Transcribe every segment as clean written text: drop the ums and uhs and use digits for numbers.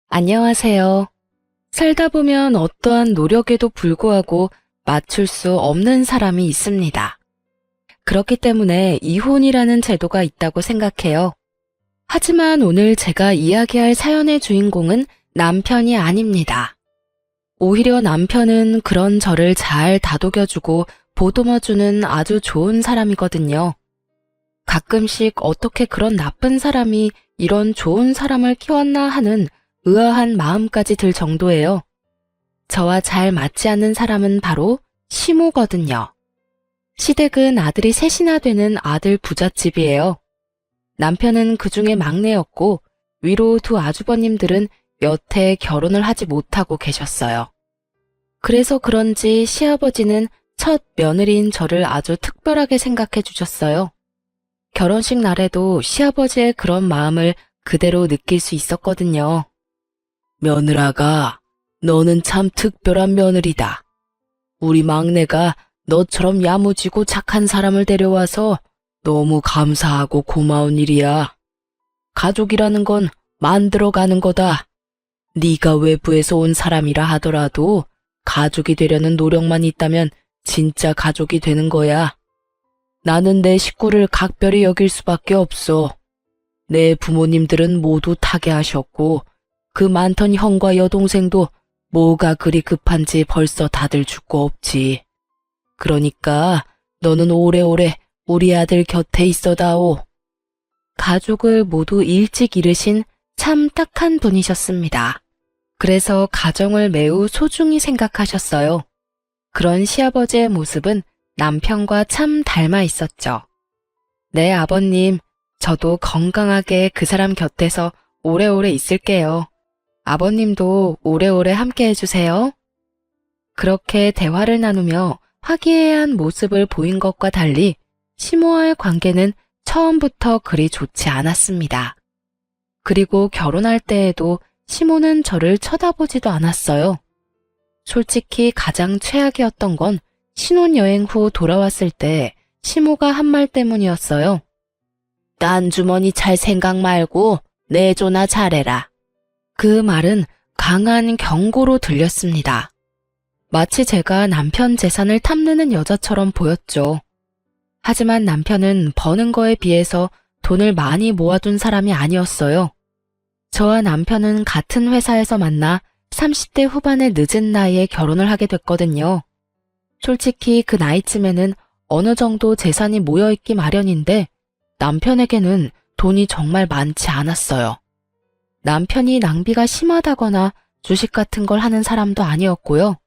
안녕하세요. 살다 보면 어떠한 노력에도 불구하고 맞출 수 없는 사람이 있습니다. 그렇기 때문에 이혼이라는 제도가 있다고 생각해요. 하지만 오늘 제가 이야기할 사연의 주인공은 남편이 아닙니다. 오히려 남편은 그런 저를 잘 다독여주고 보듬어주는 아주 좋은 사람이거든요. 가끔씩 어떻게 그런 나쁜 사람이 이런 좋은 사람을 키웠나 하는 의아한 마음까지 들 정도예요. 저와 잘 맞지 않는 사람은 바로 시모거든요. 시댁은 아들이 셋이나 되는 아들 부잣집이에요. 남편은 그 중에 막내였고 위로 두 아주버님들은 여태 결혼을 하지 못하고 계셨어요. 그래서 그런지 시아버지는 첫 며느리인 저를 아주 특별하게 생각해 주셨어요. 결혼식 날에도 시아버지의 그런 마음을 그대로 느낄 수 있었거든요. 며느라가, 너는 참 특별한 며느리다. 우리 막내가 너처럼 야무지고 착한 사람을 데려와서 너무 감사하고 고마운 일이야. 가족이라는 건 만들어가는 거다. 네가 외부에서 온 사람이라 하더라도 가족이 되려는 노력만 있다면 진짜 가족이 되는 거야. 나는 내 식구를 각별히 여길 수밖에 없어. 내 부모님들은 모두 타계하셨고 그 많던 형과 여동생도 뭐가 그리 급한지 벌써 다들 죽고 없지. 그러니까 너는 오래오래 우리 아들 곁에 있어다오. 가족을 모두 일찍 잃으신 참 딱한 분이셨습니다. 그래서 가정을 매우 소중히 생각하셨어요. 그런 시아버지의 모습은 남편과 참 닮아 있었죠. 네, 아버님, 저도 건강하게 그 사람 곁에서 오래오래 있을게요. 아버님도 오래오래 함께 해주세요. 그렇게 대화를 나누며 화기애애한 모습을 보인 것과 달리 시모와의 관계는 처음부터 그리 좋지 않았습니다. 그리고 결혼할 때에도 시모는 저를 쳐다보지도 않았어요. 솔직히 가장 최악이었던 건 신혼여행 후 돌아왔을 때 시모가 한 말 때문이었어요. 딴 주머니 찰 생각 말고 내조나 잘해라. 그 말은 강한 경고로 들렸습니다. 마치 제가 남편 재산을 탐내는 여자처럼 보였죠. 하지만 남편은 버는 거에 비해서 돈을 많이 모아둔 사람이 아니었어요. 저와 남편은 같은 회사에서 만나 30대 후반의 늦은 나이에 결혼을 하게 됐거든요. 솔직히 그 나이쯤에는 어느 정도 재산이 모여있기 마련인데 남편에게는 돈이 정말 많지 않았어요. 남편이 낭비가 심하다거나 주식 같은 걸 하는 사람도 아니었고요.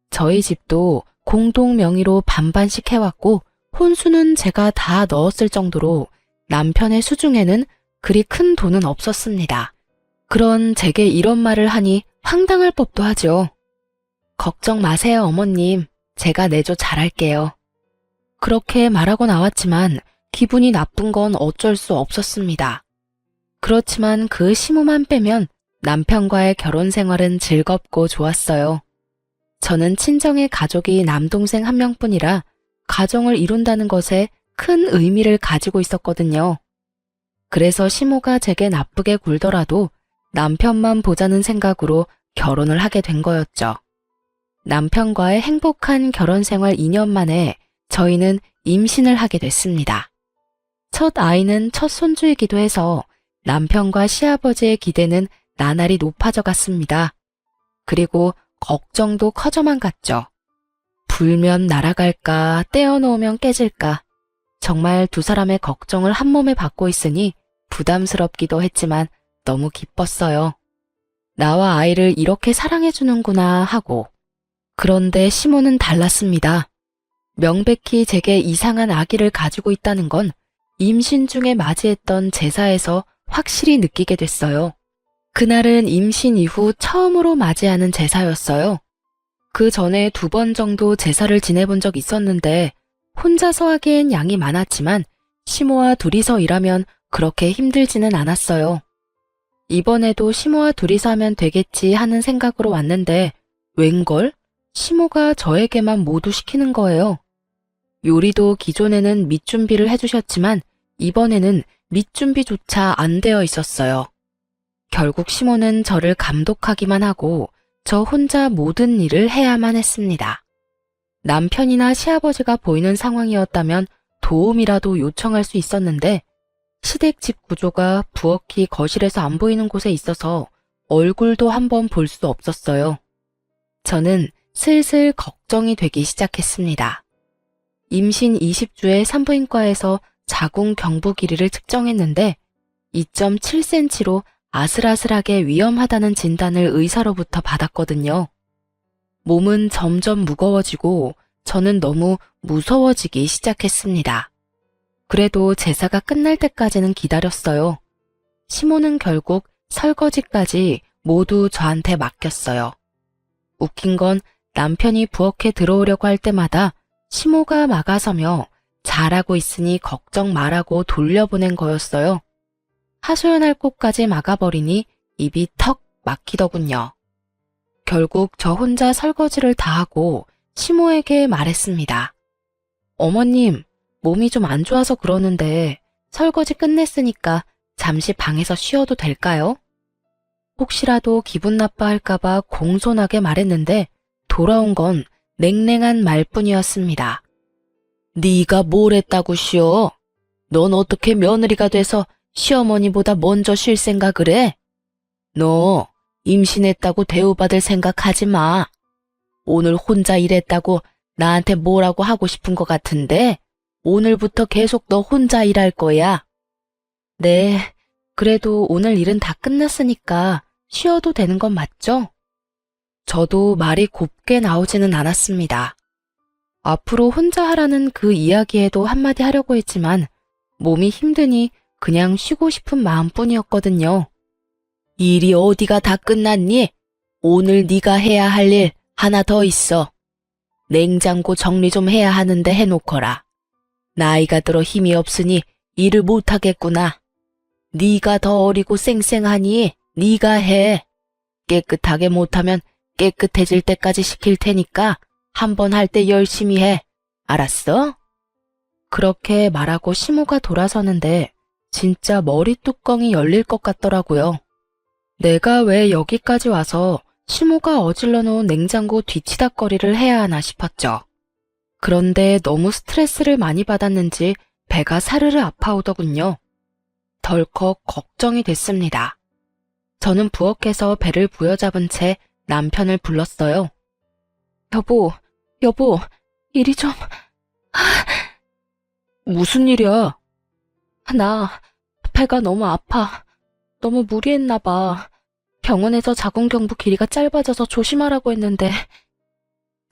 저희 집도 공동 명의로 반반씩 해왔고 혼수는 제가 다 넣었을 정도로 남편의 수중에는 그리 큰 돈은 없었습니다. 그런 제게 이런 말을 하니 황당할 법도 하죠. 걱정 마세요, 어머님. 제가 내조 잘할게요. 그렇게 말하고 나왔지만 기분이 나쁜 건 어쩔 수 없었습니다. 그렇지만 그 시무만 빼면 남편과의 결혼 생활은 즐겁고 좋았어요. 저는 친정의 가족이 남동생 한 명뿐이라 가정을 이룬다는 것에 큰 의미를 가지고 있었거든요. 그래서 시모가 제게 나쁘게 굴더라도 남편만 보자는 생각으로 결혼을 하게 된 거였죠. 남편과의 행복한 결혼 생활 2년 만에 저희는 임신을 하게 됐습니다. 첫 아이는 첫 손주이기도 해서 남편과 시아버지의 기대는 나날이 높아져 갔습니다. 그리고 걱정도 커져만 갔죠. 불면 날아갈까, 떼어놓으면 깨질까. 정말 두 사람의 걱정을 한 몸에 받고 있으니 부담스럽기도 했지만 너무 기뻤어요. 나와 아이를 이렇게 사랑해주는구나 하고. 그런데 시모는 달랐습니다. 명백히 제게 이상한 아기를 가지고 있다는 건 임신 중에 맞이했던 제사에서 확실히 느끼게 됐어요. 그날은 임신 이후 처음으로 맞이하는 제사였어요. 그 전에 2번 정도 제사를 지내본 적 있었는데 혼자서 하기엔 양이 많았지만 시모와 둘이서 일하면 그렇게 힘들지는 않았어요. 이번에도 시모와 둘이서 하면 되겠지 하는 생각으로 왔는데 웬걸? 시모가 저에게만 모두 시키는 거예요. 요리도 기존에는 밑준비를 해주셨지만 이번에는 밑준비조차 안 되어 있었어요. 결국 시모는 저를 감독하기만 하고 저 혼자 모든 일을 해야만 했습니다. 남편이나 시아버지가 보이는 상황이었다면 도움이라도 요청할 수 있었는데 시댁 집 구조가 부엌이 거실에서 안 보이는 곳에 있어서 얼굴도 한번 볼 수 없었어요. 저는 슬슬 걱정이 되기 시작했습니다. 임신 20주에 산부인과에서 자궁 경부 길이를 측정했는데 2.7cm로 아슬아슬하게 위험하다는 진단을 의사로부터 받았거든요. 몸은 점점 무거워지고 저는 너무 무서워지기 시작했습니다. 그래도 제사가 끝날 때까지는 기다렸어요. 시모는 결국 설거지까지 모두 저한테 맡겼어요. 웃긴 건 남편이 부엌에 들어오려고 할 때마다 시모가 막아서며 잘하고 있으니 걱정 말라고 돌려보낸 거였어요. 하소연할 곳까지 막아버리니 입이 턱 막히더군요. 결국 저 혼자 설거지를 다 하고 시모에게 말했습니다. 어머님, 몸이 좀 안 좋아서 그러는데 설거지 끝냈으니까 잠시 방에서 쉬어도 될까요? 혹시라도 기분 나빠할까봐 공손하게 말했는데 돌아온 건 냉랭한 말뿐이었습니다. 네가 뭘 했다고 쉬어? 넌 어떻게 며느리가 돼서 시어머니보다 먼저 쉴 생각을 해? 너 임신했다고 대우받을 생각하지 마. 오늘 혼자 일했다고 나한테 뭐라고 하고 싶은 것 같은데 오늘부터 계속 너 혼자 일할 거야. 네, 그래도 오늘 일은 다 끝났으니까 쉬어도 되는 건 맞죠? 저도 말이 곱게 나오지는 않았습니다. 앞으로 혼자 하라는 그 이야기에도 한마디 하려고 했지만 몸이 힘드니 그냥 쉬고 싶은 마음뿐이었거든요. 일이 어디가 다 끝났니? 오늘 네가 해야 할 일 하나 더 있어. 냉장고 정리 좀 해야 하는데 해놓거라. 나이가 들어 힘이 없으니 일을 못하겠구나. 네가 더 어리고 쌩쌩하니 네가 해. 깨끗하게 못하면 깨끗해질 때까지 시킬 테니까 한 번 할 때 열심히 해. 알았어? 그렇게 말하고 시모가 돌아서는데 진짜 머리 뚜껑이 열릴 것 같더라고요. 내가 왜 여기까지 와서 시모가 어질러 놓은 냉장고 뒤치다꺼리를 해야 하나 싶었죠. 그런데 너무 스트레스를 많이 받았는지 배가 사르르 아파오더군요. 덜컥 걱정이 됐습니다. 저는 부엌에서 배를 부여잡은 채 남편을 불렀어요. 여보, 이리 좀... 무슨 일이야? 나 배가 너무 아파. 너무 무리했나 봐. 병원에서 자궁경부 길이가 짧아져서 조심하라고 했는데.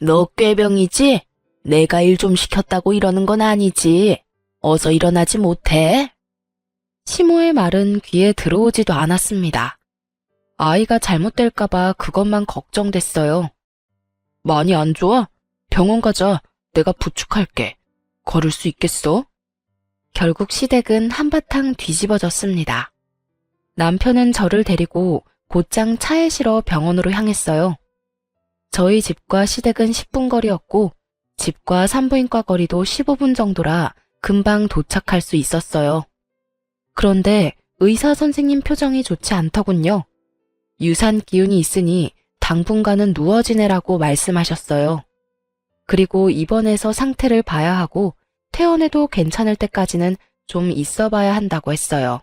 너 꾀병이지? 내가 일 좀 시켰다고 이러는 건 아니지. 어서 일어나지 못해? 시모의 말은 귀에 들어오지도 않았습니다. 아이가 잘못될까봐 그것만 걱정됐어요. 많이 안 좋아? 병원 가자. 내가 부축할게. 걸을 수 있겠어? 결국 시댁은 한바탕 뒤집어졌습니다. 남편은 저를 데리고 곧장 차에 실어 병원으로 향했어요. 저희 집과 시댁은 10분 거리였고 집과 산부인과 거리도 15분 정도라 금방 도착할 수 있었어요. 그런데 의사 선생님 표정이 좋지 않더군요. 유산 기운이 있으니 당분간은 누워 지내라고 말씀하셨어요. 그리고 입원해서 상태를 봐야 하고 퇴원해도 괜찮을 때까지는 좀 있어 봐야 한다고 했어요.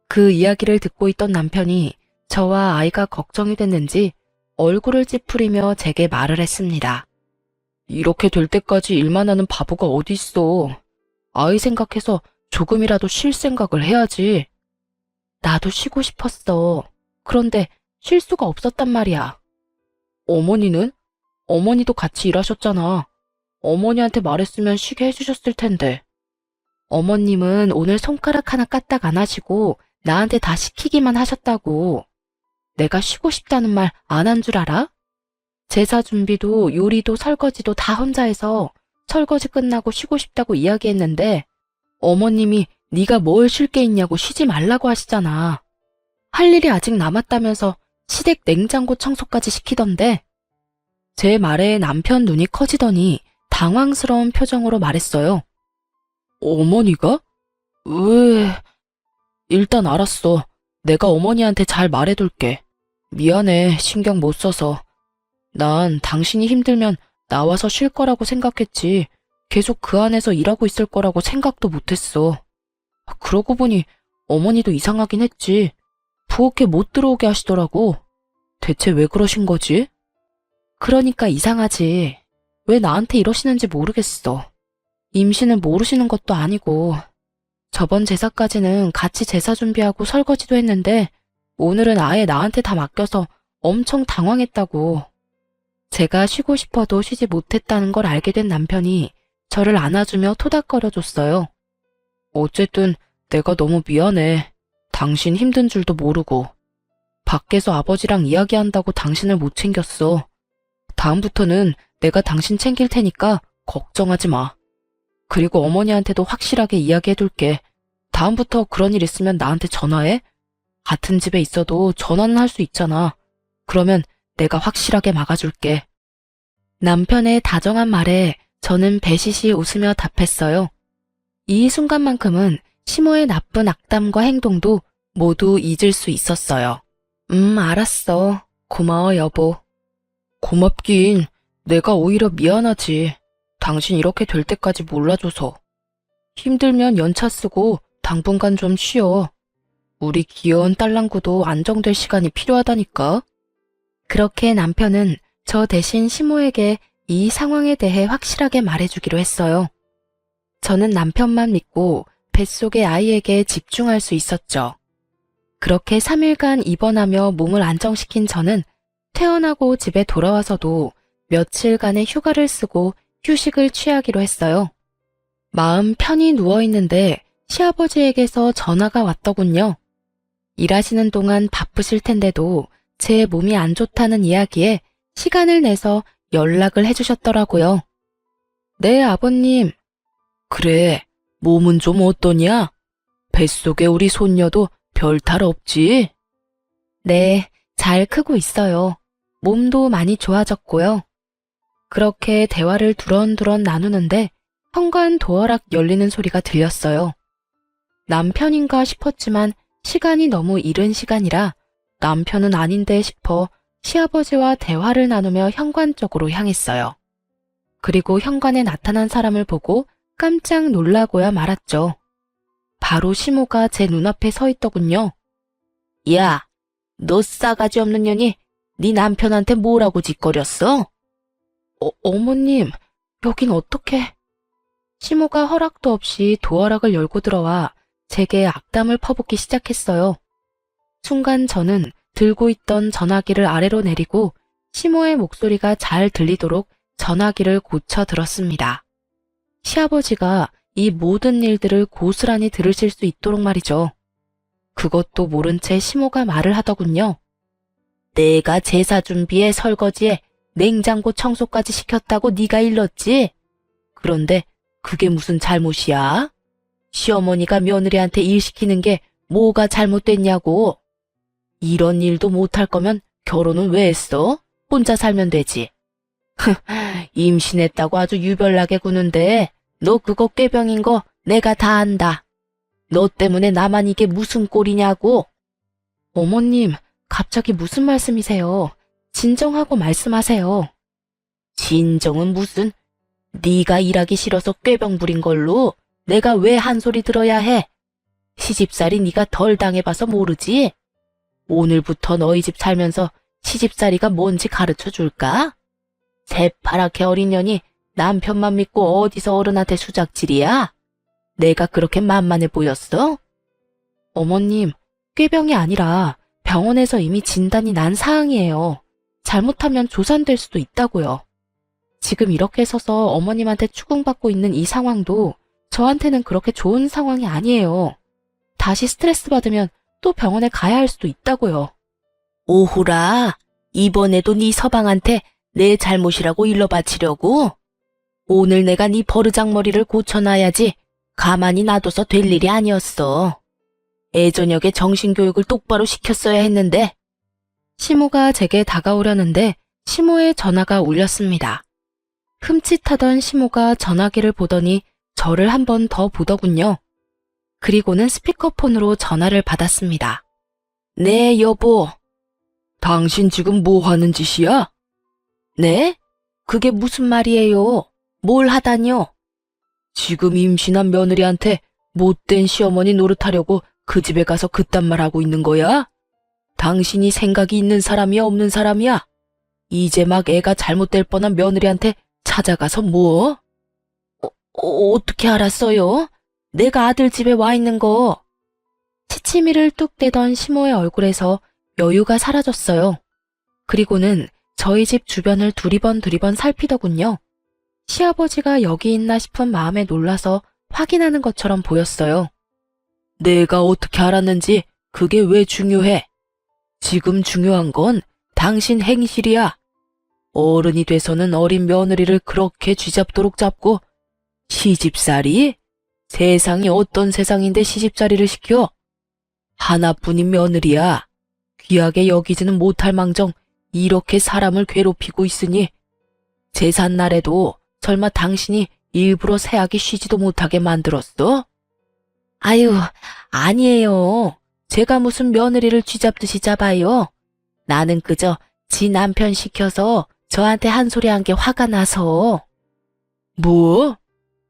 그 이야기를 듣고 있던 남편이 저와 아이가 걱정이 됐는지 얼굴을 찌푸리며 제게 말을 했습니다. 이렇게 될 때까지 일만 하는 바보가 어디 있어. 아이 생각해서 조금이라도 쉴 생각을 해야지. 나도 쉬고 싶었어. 그런데 쉴 수가 없었단 말이야. 어머니는? 어머니도 같이 일하셨잖아. 어머니한테 말했으면 쉬게 해주셨을 텐데. 어머님은 오늘 손가락 하나 까딱 안 하시고 나한테 다 시키기만 하셨다고. 내가 쉬고 싶다는 말 안 한 줄 알아? 제사 준비도 요리도 설거지도 다 혼자 해서 설거지 끝나고 쉬고 싶다고 이야기했는데 어머님이 네가 뭘 쉴 게 있냐고 쉬지 말라고 하시잖아. 할 일이 아직 남았다면서 시댁 냉장고 청소까지 시키던데. 제 말에 남편 눈이 커지더니 당황스러운 표정으로 말했어요. 어머니가? 왜? 일단 알았어. 내가 어머니한테 잘 말해둘게. 미안해, 신경 못 써서. 난 당신이 힘들면 나와서 쉴 거라고 생각했지. 계속 그 안에서 일하고 있을 거라고 생각도 못했어. 그러고 보니 어머니도 이상하긴 했지. 부엌에 못 들어오게 하시더라고. 대체 왜 그러신 거지? 그러니까 이상하지. 왜 나한테 이러시는지 모르겠어. 임신은 모르시는 것도 아니고. 저번 제사까지는 같이 제사 준비하고 설거지도 했는데 오늘은 아예 나한테 다 맡겨서 엄청 당황했다고. 제가 쉬고 싶어도 쉬지 못했다는 걸 알게 된 남편이 저를 안아주며 토닥거려줬어요. 어쨌든 내가 너무 미안해. 당신 힘든 줄도 모르고. 밖에서 아버지랑 이야기한다고 당신을 못 챙겼어. 다음부터는 내가 당신 챙길 테니까 걱정하지 마. 그리고 어머니한테도 확실하게 이야기해둘게. 다음부터 그런 일 있으면 나한테 전화해. 같은 집에 있어도 전화는 할 수 있잖아. 그러면 내가 확실하게 막아줄게. 남편의 다정한 말에 저는 배시시 웃으며 답했어요. 이 순간만큼은 시모의 나쁜 악담과 행동도 모두 잊을 수 있었어요. 알았어. 고마워, 여보. 고맙긴. 내가 오히려 미안하지. 당신 이렇게 될 때까지 몰라줘서. 힘들면 연차 쓰고 당분간 좀 쉬어. 우리 귀여운 딸랑구도 안정될 시간이 필요하다니까. 그렇게 남편은 저 대신 시모에게 이 상황에 대해 확실하게 말해주기로 했어요. 저는 남편만 믿고 뱃속의 아이에게 집중할 수 있었죠. 그렇게 3일간 입원하며 몸을 안정시킨 저는 퇴원하고 집에 돌아와서도 며칠간의 휴가를 쓰고 휴식을 취하기로 했어요. 마음 편히 누워있는데 시아버지에게서 전화가 왔더군요. 일하시는 동안 바쁘실 텐데도 제 몸이 안 좋다는 이야기에 시간을 내서 연락을 해주셨더라고요. 네, 아버님. 그래, 몸은 좀 어떠냐? 뱃속에 우리 손녀도 별 탈 없지? 네, 잘 크고 있어요. 몸도 많이 좋아졌고요. 그렇게 대화를 두런두런 나누는데 현관 도어락 열리는 소리가 들렸어요. 남편인가 싶었지만 시간이 너무 이른 시간이라 남편은 아닌데 싶어 시아버지와 대화를 나누며 현관 쪽으로 향했어요. 그리고 현관에 나타난 사람을 보고 깜짝 놀라고야 말았죠. 바로 시모가 제 눈앞에 서 있더군요. 야, 너 싸가지 없는 년이 네 남편한테 뭐라고 짓거렸어? 어머님, 여긴 어떻게? 시모가 허락도 없이 도어락을 열고 들어와 제게 악담을 퍼붓기 시작했어요. 순간 저는 들고 있던 전화기를 아래로 내리고 시모의 목소리가 잘 들리도록 전화기를 고쳐 들었습니다. 시아버지가 이 모든 일들을 고스란히 들으실 수 있도록 말이죠. 그것도 모른 채 시모가 말을 하더군요. 내가 제사 준비에 설거지에 냉장고 청소까지 시켰다고 네가 일렀지? 그런데 그게 무슨 잘못이야? 시어머니가 며느리한테 일 시키는 게 뭐가 잘못됐냐고. 이런 일도 못할 거면 결혼은 왜 했어? 혼자 살면 되지. 임신했다고 아주 유별나게 구는데 너 그거 꾀병인 거 내가 다 안다. 너 때문에 나만 이게 무슨 꼴이냐고. 어머님, 갑자기 무슨 말씀이세요? 진정하고 말씀하세요. 진정은 무슨? 네가 일하기 싫어서 꾀병 부린 걸로 내가 왜 한 소리 들어야 해? 시집살이 네가 덜 당해봐서 모르지? 오늘부터 너희 집 살면서 시집살이가 뭔지 가르쳐 줄까? 새파랗게 어린 년이 남편만 믿고 어디서 어른한테 수작질이야? 내가 그렇게 만만해 보였어? 어머님, 꾀병이 아니라 병원에서 이미 진단이 난 사항이에요. 잘못하면 조산될 수도 있다고요. 지금 이렇게 서서 어머님한테 추궁받고 있는 이 상황도 저한테는 그렇게 좋은 상황이 아니에요. 다시 스트레스 받으면 또 병원에 가야 할 수도 있다고요. 오호라, 이번에도 네 서방한테 내 잘못이라고 일러 바치려고? 오늘 내가 네 버르장머리를 고쳐놔야지 가만히 놔둬서 될 일이 아니었어. 애저녁에 정신교육을 똑바로 시켰어야 했는데. 시모가 제게 다가오려는데 시모의 전화가 울렸습니다. 흠칫하던 시모가 전화기를 보더니 저를 한 번 더 보더군요. 그리고는 스피커폰으로 전화를 받았습니다. 네, 여보. 당신 지금 뭐 하는 짓이야? 네? 그게 무슨 말이에요? 뭘 하다뇨? 지금 임신한 며느리한테 못된 시어머니 노릇하려고 그 집에 가서 그딴 말 하고 있는 거야? 당신이 생각이 있는 사람이야, 없는 사람이야? 이제 막 애가 잘못될 뻔한 며느리한테 찾아가서 뭐? 어떻게 알았어요? 내가 아들 집에 와 있는 거. 치치미를 뚝 떼던 시모의 얼굴에서 여유가 사라졌어요. 그리고는 저희 집 주변을 두리번 살피더군요. 시아버지가 여기 있나 싶은 마음에 놀라서 확인하는 것처럼 보였어요. 내가 어떻게 알았는지 그게 왜 중요해? 지금 중요한 건 당신 행실이야. 어른이 돼서는 어린 며느리를 그렇게 쥐잡도록 잡고 시집살이? 세상이 어떤 세상인데 시집살이를 시켜? 하나뿐인 며느리야. 귀하게 여기지는 못할 망정 이렇게 사람을 괴롭히고 있으니 제삿날에도 설마 당신이 일부러 새하기 쉬지도 못하게 만들었어? 아유, 아니에요. 제가 무슨 며느리를 쥐잡듯이 잡아요. 나는 그저 지 남편 시켜서 저한테 한 소리 한 게 화가 나서. 뭐?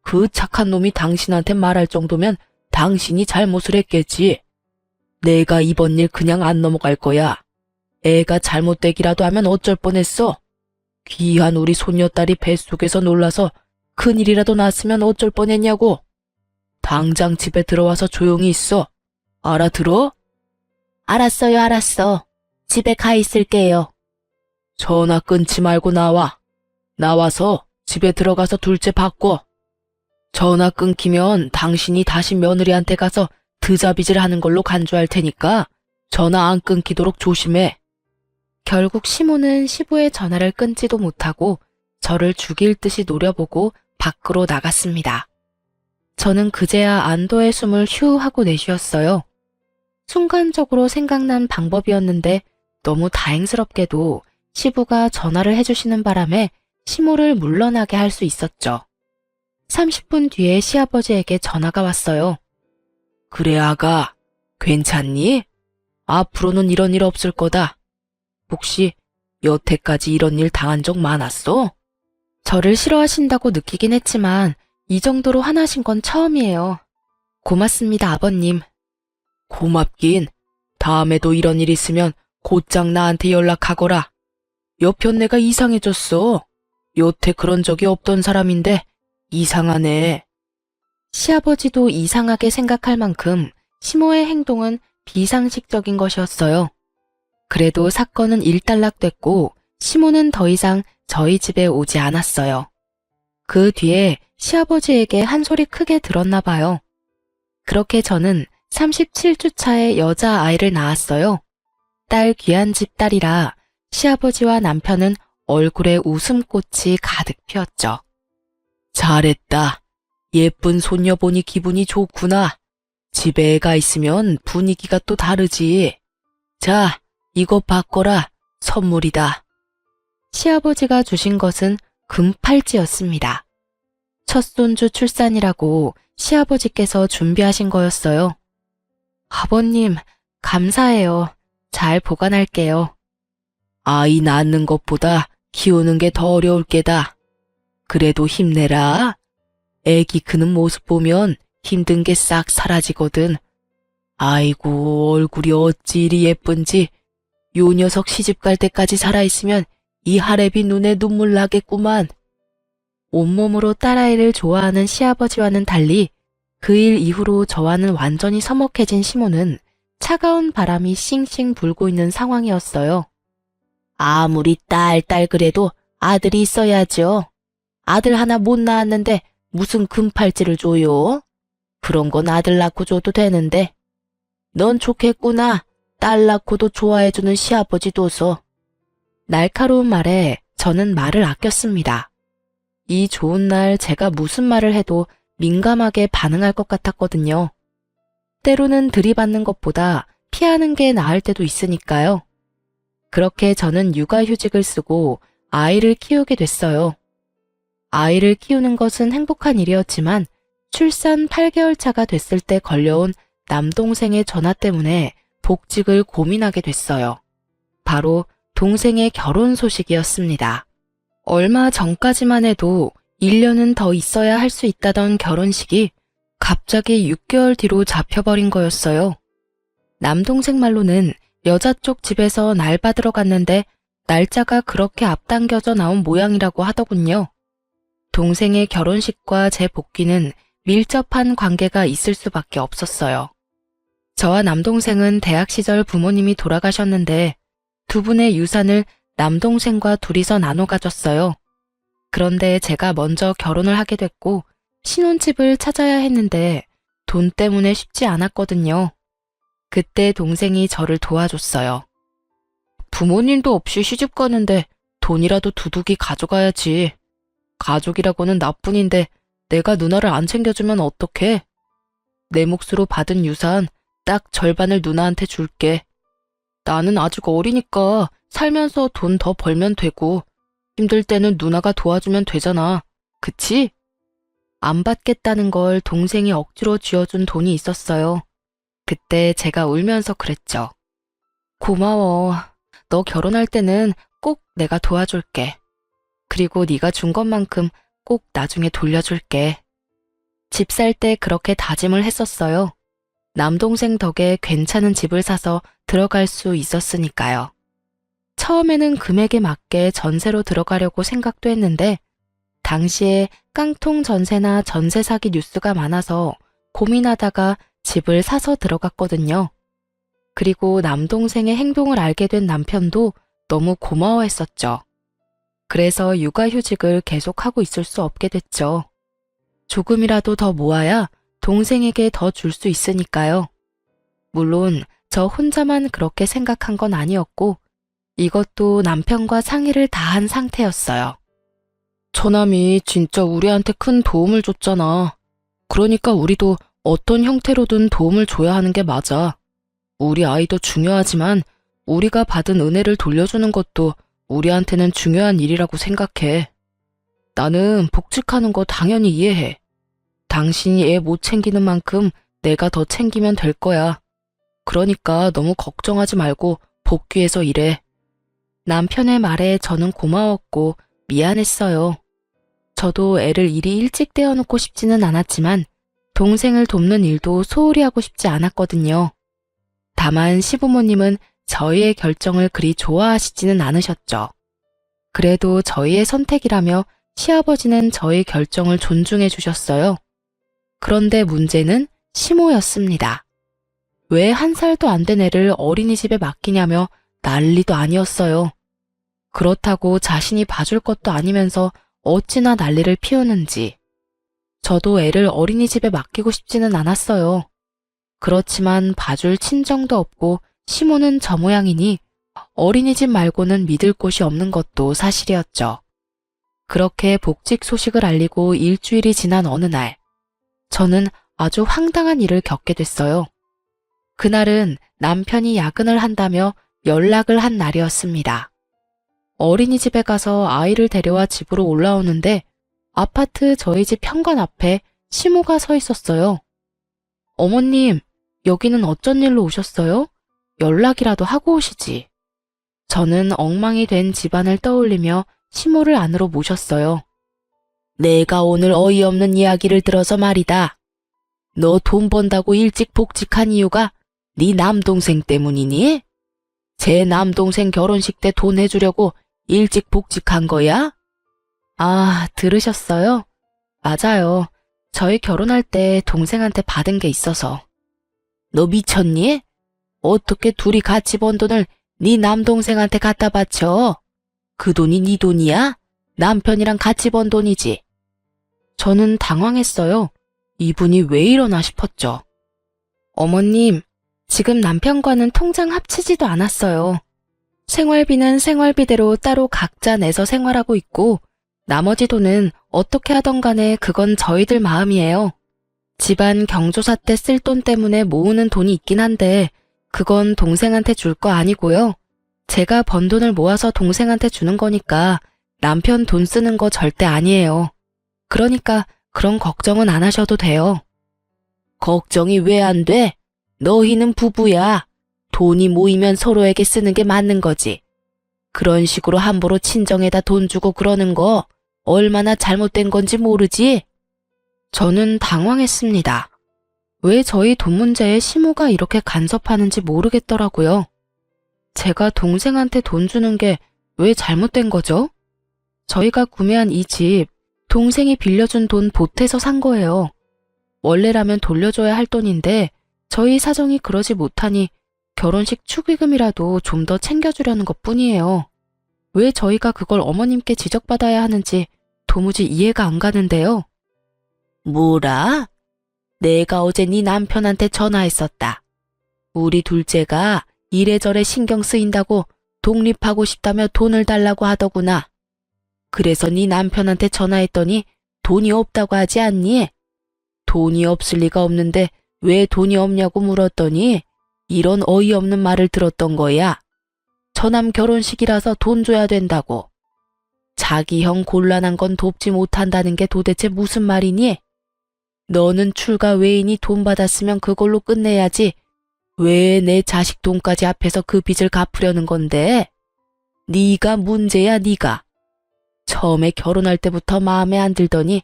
그 착한 놈이 당신한테 말할 정도면 당신이 잘못을 했겠지. 내가 이번 일 그냥 안 넘어갈 거야. 애가 잘못되기라도 하면 어쩔 뻔했어. 귀한 우리 손녀딸이 뱃속에서 놀라서 큰일이라도 났으면 어쩔 뻔했냐고. 당장 집에 들어와서 조용히 있어. 알아들어? 알았어요, 알았어. 집에 가 있을게요. 전화 끊지 말고 나와. 나와서 집에 들어가서 둘째 바꿔. 전화 끊기면 당신이 다시 며느리한테 가서 드자비질 하는 걸로 간주할 테니까 전화 안 끊기도록 조심해. 결국 시모는 시부의 전화를 끊지도 못하고 저를 죽일 듯이 노려보고 밖으로 나갔습니다. 저는 그제야 안도의 숨을 휴 하고 내쉬었어요. 순간적으로 생각난 방법이었는데 너무 다행스럽게도 시부가 전화를 해주시는 바람에 시모를 물러나게 할 수 있었죠. 30분 뒤에 시아버지에게 전화가 왔어요. 그래, 아가. 괜찮니? 앞으로는 이런 일 없을 거다. 혹시 여태까지 이런 일 당한 적 많았어? 저를 싫어하신다고 느끼긴 했지만 이 정도로 화나신 건 처음이에요. 고맙습니다, 아버님. 고맙긴. 다음에도 이런 일 있으면 곧장 나한테 연락하거라. 여편 내가 이상해졌어. 여태 그런 적이 없던 사람인데 이상하네. 시아버지도 이상하게 생각할 만큼 시모의 행동은 비상식적인 것이었어요. 그래도 사건은 일단락됐고 시모는 더 이상 저희 집에 오지 않았어요. 그 뒤에 시아버지에게 한 소리 크게 들었나 봐요. 그렇게 저는 37주 차에 여자아이를 낳았어요. 딸 귀한 집 딸이라 시아버지와 남편은 얼굴에 웃음꽃이 가득 피었죠. 잘했다. 예쁜 손녀 보니 기분이 좋구나. 집에 애가 있으면 분위기가 또 다르지. 자, 이거 받거라. 선물이다. 시아버지가 주신 것은 금팔찌였습니다. 첫 손주 출산이라고 시아버지께서 준비하신 거였어요. 아버님, 감사해요. 잘 보관할게요. 아이 낳는 것보다 키우는 게 더 어려울 게다. 그래도 힘내라. 애기 크는 모습 보면 힘든 게 싹 사라지거든. 아이고, 얼굴이 어찌 이리 예쁜지. 요 녀석 시집갈 때까지 살아있으면 이 하랩이 눈에 눈물 나겠구만. 온몸으로 딸아이를 좋아하는 시아버지와는 달리 그 일 이후로 저와는 완전히 서먹해진 시모는 차가운 바람이 싱싱 불고 있는 상황이었어요. 아무리 딸 그래도 아들이 있어야죠. 아들 하나 못 낳았는데 무슨 금팔찌를 줘요? 그런 건 아들 낳고 줘도 되는데. 넌 좋겠구나. 딸 낳고도 좋아해주는 시아버지 둬서. 날카로운 말에 저는 말을 아꼈습니다. 이 좋은 날 제가 무슨 말을 해도 민감하게 반응할 것 같았거든요. 때로는 들이받는 것보다 피하는 게 나을 때도 있으니까요. 그렇게 저는 육아휴직을 쓰고 아이를 키우게 됐어요. 아이를 키우는 것은 행복한 일이었지만 출산 8개월 차가 됐을 때 걸려온 남동생의 전화 때문에 복직을 고민하게 됐어요. 바로 동생의 결혼 소식이었습니다. 얼마 전까지만 해도 1년은 더 있어야 할 수 있다던 결혼식이 갑자기 6개월 뒤로 잡혀버린 거였어요. 남동생 말로는 여자 쪽 집에서 날 받으러 갔는데 날짜가 그렇게 앞당겨져 나온 모양이라고 하더군요. 동생의 결혼식과 제 복귀는 밀접한 관계가 있을 수밖에 없었어요. 저와 남동생은 대학 시절 부모님이 돌아가셨는데 두 분의 유산을 남동생과 둘이서 나눠 가졌어요. 그런데 제가 먼저 결혼을 하게 됐고 신혼집을 찾아야 했는데 돈 때문에 쉽지 않았거든요. 그때 동생이 저를 도와줬어요. 부모님도 없이 시집 가는데 돈이라도 두둑이 가져가야지. 가족이라고는 나뿐인데 내가 누나를 안 챙겨주면 어떡해? 내 몫으로 받은 유산 딱 절반을 누나한테 줄게. 나는 아직 어리니까 살면서 돈 더 벌면 되고 힘들 때는 누나가 도와주면 되잖아. 그치? 안 받겠다는 걸 동생이 억지로 쥐어준 돈이 있었어요. 그때 제가 울면서 그랬죠. 고마워. 너 결혼할 때는 꼭 내가 도와줄게. 그리고 네가 준 것만큼 꼭 나중에 돌려줄게. 집 살 때 그렇게 다짐을 했었어요. 남동생 덕에 괜찮은 집을 사서 들어갈 수 있었으니까요. 처음에는 금액에 맞게 전세로 들어가려고 생각도 했는데 당시에 깡통 전세나 전세 사기 뉴스가 많아서 고민하다가 집을 사서 들어갔거든요. 그리고 남동생의 행동을 알게 된 남편도 너무 고마워했었죠. 그래서 육아휴직을 계속하고 있을 수 없게 됐죠. 조금이라도 더 모아야 동생에게 더 줄 수 있으니까요. 물론 저 혼자만 그렇게 생각한 건 아니었고 이것도 남편과 상의를 다 한 상태였어요. 처남이 진짜 우리한테 큰 도움을 줬잖아. 그러니까 우리도 어떤 형태로든 도움을 줘야 하는 게 맞아. 우리 아이도 중요하지만 우리가 받은 은혜를 돌려주는 것도 우리한테는 중요한 일이라고 생각해. 나는 복직하는 거 당연히 이해해. 당신이 애 못 챙기는 만큼 내가 더 챙기면 될 거야. 그러니까 너무 걱정하지 말고 복귀해서 일해. 남편의 말에 저는 고마웠고 미안했어요. 저도 애를 이리 일찍 떼어놓고 싶지는 않았지만 동생을 돕는 일도 소홀히 하고 싶지 않았거든요. 다만 시부모님은 저희의 결정을 그리 좋아하시지는 않으셨죠. 그래도 저희의 선택이라며 시아버지는 저희 결정을 존중해 주셨어요. 그런데 문제는 시모였습니다. 왜 1살도 안 된 애를 어린이집에 맡기냐며 난리도 아니었어요. 그렇다고 자신이 봐줄 것도 아니면서 어찌나 난리를 피우는지. 저도 애를 어린이집에 맡기고 싶지는 않았어요. 그렇지만 봐줄 친정도 없고 시모는 저 모양이니 어린이집 말고는 믿을 곳이 없는 것도 사실이었죠. 그렇게 복직 소식을 알리고 일주일이 지난 어느 날, 저는 아주 황당한 일을 겪게 됐어요. 그날은 남편이 야근을 한다며 연락을 한 날이었습니다. 어린이집에 가서 아이를 데려와 집으로 올라오는데 아파트 저희 집 현관 앞에 시모가 서 있었어요. 어머님, 여기는 어쩐 일로 오셨어요? 연락이라도 하고 오시지. 저는 엉망이 된 집안을 떠올리며 시모를 안으로 모셨어요. 내가 오늘 어이없는 이야기를 들어서 말이다. 너 돈 번다고 일찍 복직한 이유가 네 남동생 때문이니? 제 남동생 결혼식 때 돈 해주려고 일찍 복직한 거야? 아, 들으셨어요? 맞아요. 저희 결혼할 때 동생한테 받은 게 있어서. 너 미쳤니? 어떻게 둘이 같이 번 돈을 네 남동생한테 갖다 바쳐? 그 돈이 네 돈이야? 남편이랑 같이 번 돈이지. 저는 당황했어요. 이분이 왜 이러나 싶었죠. 어머님, 지금 남편과는 통장 합치지도 않았어요. 생활비는 생활비대로 따로 각자 내서 생활하고 있고 나머지 돈은 어떻게 하던 간에 그건 저희들 마음이에요. 집안 경조사 때 쓸 돈 때문에 모으는 돈이 있긴 한데 그건 동생한테 줄 거 아니고요. 제가 번 돈을 모아서 동생한테 주는 거니까 남편 돈 쓰는 거 절대 아니에요. 그러니까 그런 걱정은 안 하셔도 돼요. 걱정이 왜 안 돼? 너희는 부부야. 돈이 모이면 서로에게 쓰는 게 맞는 거지. 그런 식으로 함부로 친정에다 돈 주고 그러는 거 얼마나 잘못된 건지 모르지? 저는 당황했습니다. 왜 저희 돈 문제에 시모가 이렇게 간섭하는지 모르겠더라고요. 제가 동생한테 돈 주는 게 왜 잘못된 거죠? 저희가 구매한 이 집, 동생이 빌려준 돈 보태서 산 거예요. 원래라면 돌려줘야 할 돈인데 저희 사정이 그러지 못하니 결혼식 축의금이라도 좀 더 챙겨주려는 것뿐이에요. 왜 저희가 그걸 어머님께 지적받아야 하는지 도무지 이해가 안 가는데요. 뭐라? 내가 어제 네 남편한테 전화했었다. 우리 둘째가 이래저래 신경 쓰인다고 독립하고 싶다며 돈을 달라고 하더구나. 그래서 네 남편한테 전화했더니 돈이 없다고 하지 않니? 돈이 없을 리가 없는데 왜 돈이 없냐고 물었더니 이런 어이없는 말을 들었던 거야. 처남 결혼식이라서 돈 줘야 된다고. 자기 형 곤란한 건 돕지 못한다는 게 도대체 무슨 말이니? 너는 출가 외인이 돈 받았으면 그걸로 끝내야지. 왜 내 자식 돈까지 앞에서 그 빚을 갚으려는 건데? 네가 문제야, 네가. 처음에 결혼할 때부터 마음에 안 들더니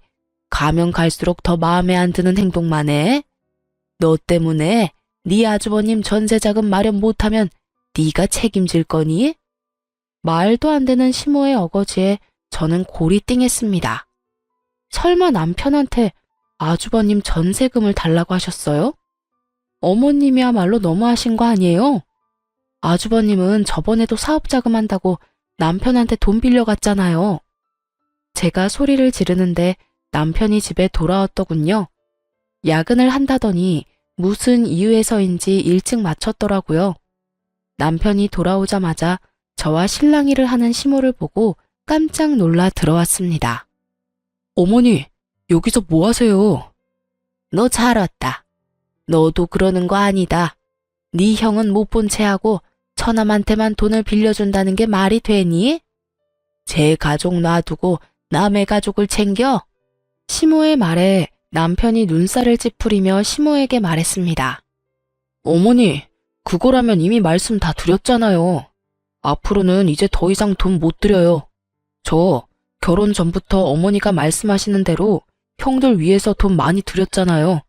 가면 갈수록 더 마음에 안 드는 행동만 해. 너 때문에 네 아주버님 전세자금 마련 못하면 네가 책임질 거니? 말도 안 되는 시모의 어거지에 저는 골이 띵했습니다. 설마 남편한테 아주버님 전세금을 달라고 하셨어요? 어머님이야말로 너무하신 거 아니에요? 아주버님은 저번에도 사업자금 한다고 남편한테 돈 빌려갔잖아요. 제가 소리를 지르는데 남편이 집에 돌아왔더군요. 야근을 한다더니 무슨 이유에서인지 일찍 마쳤더라고요. 남편이 돌아오자마자 저와 실랑이를 하는 시모를 보고 깜짝 놀라 들어왔습니다. 어머니, 여기서 뭐 하세요? 너 잘 왔다. 너도 그러는 거 아니다. 네 형은 못 본 채하고 처남한테만 돈을 빌려준다는 게 말이 되니? 제 가족 놔두고 남의 가족을 챙겨? 시모의 말에 남편이 눈살을 찌푸리며 시모에게 말했습니다. 어머니, 그거라면 이미 말씀 다 드렸잖아요. 앞으로는 이제 더 이상 돈 못 드려요. 저 결혼 전부터 어머니가 말씀하시는 대로 형들 위해서 돈 많이 드렸잖아요.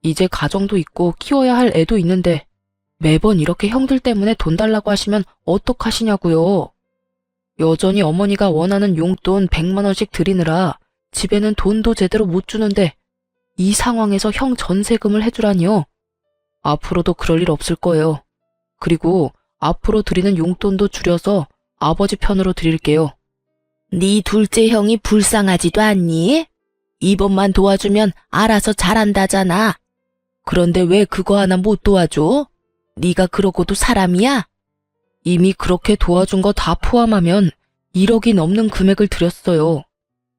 이제 가정도 있고 키워야 할 애도 있는데 매번 이렇게 형들 때문에 돈 달라고 하시면 어떡하시냐고요. 여전히 어머니가 원하는 용돈 100만 원씩 드리느라 집에는 돈도 제대로 못 주는데 이 상황에서 형 전세금을 해주라니요. 앞으로도 그럴 일 없을 거예요. 그리고 앞으로 드리는 용돈도 줄여서 아버지 편으로 드릴게요. 네 둘째 형이 불쌍하지도 않니? 이번만 도와주면 알아서 잘한다잖아. 그런데 왜 그거 하나 못 도와줘? 네가 그러고도 사람이야? 이미 그렇게 도와준 거 다 포함하면 1억이 넘는 금액을 드렸어요.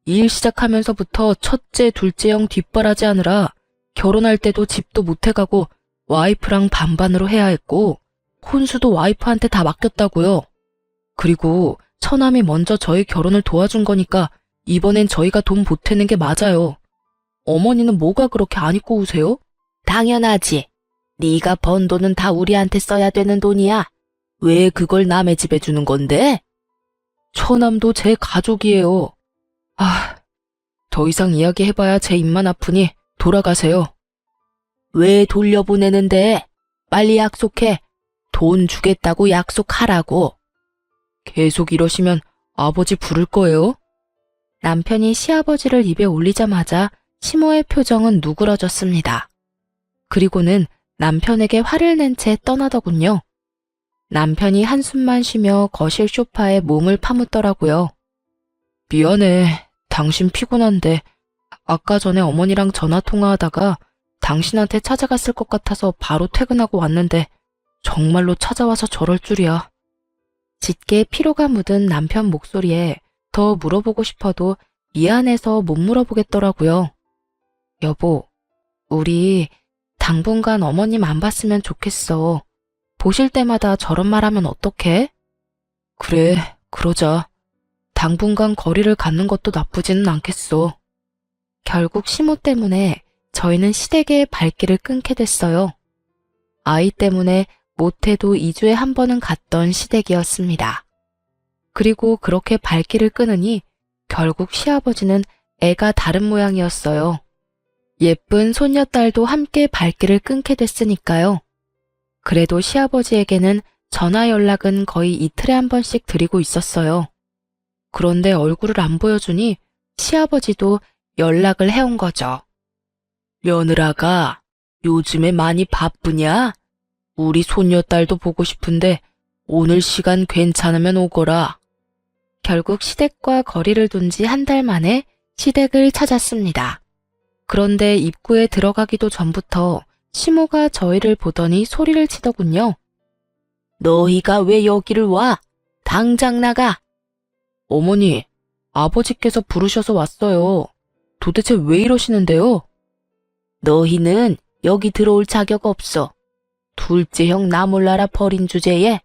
일 시작하면서부터 첫째, 둘째 형 뒷바라지 하느라 결혼할 때도 집도 못 해가고 와이프랑 반반으로 해야 했고 혼수도 와이프한테 다 맡겼다고요. 그리고 처남이 먼저 저희 결혼을 도와준 거니까 이번엔 저희가 돈 보태는 게 맞아요. 어머니는 뭐가 그렇게 안 입고 우세요? 당연하지. 네가 번 돈은 다 우리한테 써야 되는 돈이야. 왜 그걸 남의 집에 주는 건데? 처남도 제 가족이에요. 더 이상 이야기해봐야 제 입만 아프니 돌아가세요. 왜 돌려보내는데? 빨리 약속해. 돈 주겠다고 약속하라고. 계속 이러시면 아버지 부를 거예요. 남편이 시아버지를 입에 올리자마자 시모의 표정은 누그러졌습니다. 그리고는 남편에게 화를 낸 채 떠나더군요. 남편이 한숨만 쉬며 거실 소파에 몸을 파묻더라고요. 미안해. 당신 피곤한데 아까 전에 어머니랑 전화통화하다가 당신한테 찾아갔을 것 같아서 바로 퇴근하고 왔는데 정말로 찾아와서 저럴 줄이야. 짙게 피로가 묻은 남편 목소리에 더 물어보고 싶어도 미안해서 못 물어보겠더라고요. 여보, 우리 당분간 어머님 안 봤으면 좋겠어. 보실 때마다 저런 말하면 어떡해? 그래, 그러자. 당분간 거리를 갖는 것도 나쁘지는 않겠어. 결국 시모 때문에 저희는 시댁의 발길을 끊게 됐어요. 아이 때문에 못해도 2주에 한 번은 갔던 시댁이었습니다. 그리고 그렇게 발길을 끊으니 결국 시아버지는 애가 다른 모양이었어요. 예쁜 손녀딸도 함께 발길을 끊게 됐으니까요. 그래도 시아버지에게는 전화 연락은 거의 이틀에 한 번씩 드리고 있었어요. 그런데 얼굴을 안 보여주니 시아버지도 연락을 해온 거죠. 며느라가 요즘에 많이 바쁘냐? 우리 손녀딸도 보고 싶은데 오늘 시간 괜찮으면 오거라. 결국 시댁과 거리를 둔 지 한 달 만에 시댁을 찾았습니다. 그런데 입구에 들어가기도 전부터 시모가 저희를 보더니 소리를 치더군요. 너희가 왜 여기를 와? 당장 나가! 어머니, 아버지께서 부르셔서 왔어요. 도대체 왜 이러시는데요? 너희는 여기 들어올 자격 없어. 둘째 형 나 몰라라 버린 주제에.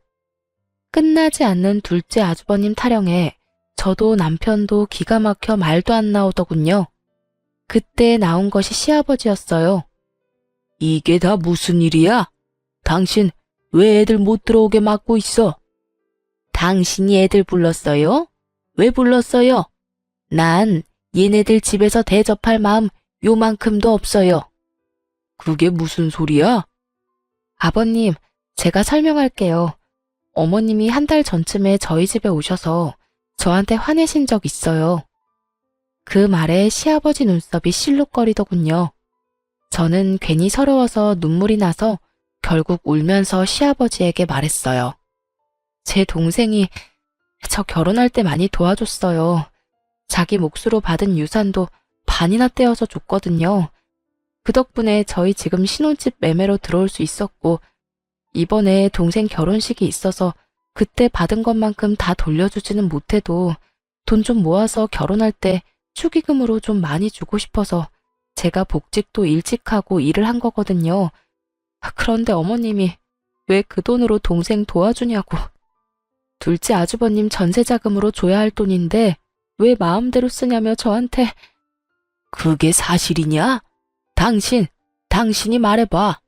끝나지 않는 둘째 아주버님 타령에 저도 남편도 기가 막혀 말도 안 나오더군요. 그때 나온 것이 시아버지였어요. 이게 다 무슨 일이야? 당신 왜 애들 못 들어오게 막고 있어? 당신이 애들 불렀어요? 왜 불렀어요? 난 얘네들 집에서 대접할 마음 요만큼도 없어요. 그게 무슨 소리야? 아버님, 제가 설명할게요. 어머님이 한 달 전쯤에 저희 집에 오셔서 저한테 화내신 적 있어요. 그 말에 시아버지 눈썹이 실룩거리더군요. 저는 괜히 서러워서 눈물이 나서 결국 울면서 시아버지에게 말했어요. 제 동생이 저 결혼할 때 많이 도와줬어요. 자기 몫으로 받은 유산도 반이나 떼어서 줬거든요. 그 덕분에 저희 지금 신혼집 매매로 들어올 수 있었고 이번에 동생 결혼식이 있어서 그때 받은 것만큼 다 돌려주지는 못해도 돈 좀 모아서 결혼할 때 축의금으로 좀 많이 주고 싶어서 제가 복직도 일찍 하고 일을 한 거거든요. 그런데 어머님이 왜 그 돈으로 동생 도와주냐고. 둘째 아주버님 전세자금으로 줘야 할 돈인데 왜 마음대로 쓰냐며 저한테. 그게 사실이냐? 당신이 말해봐.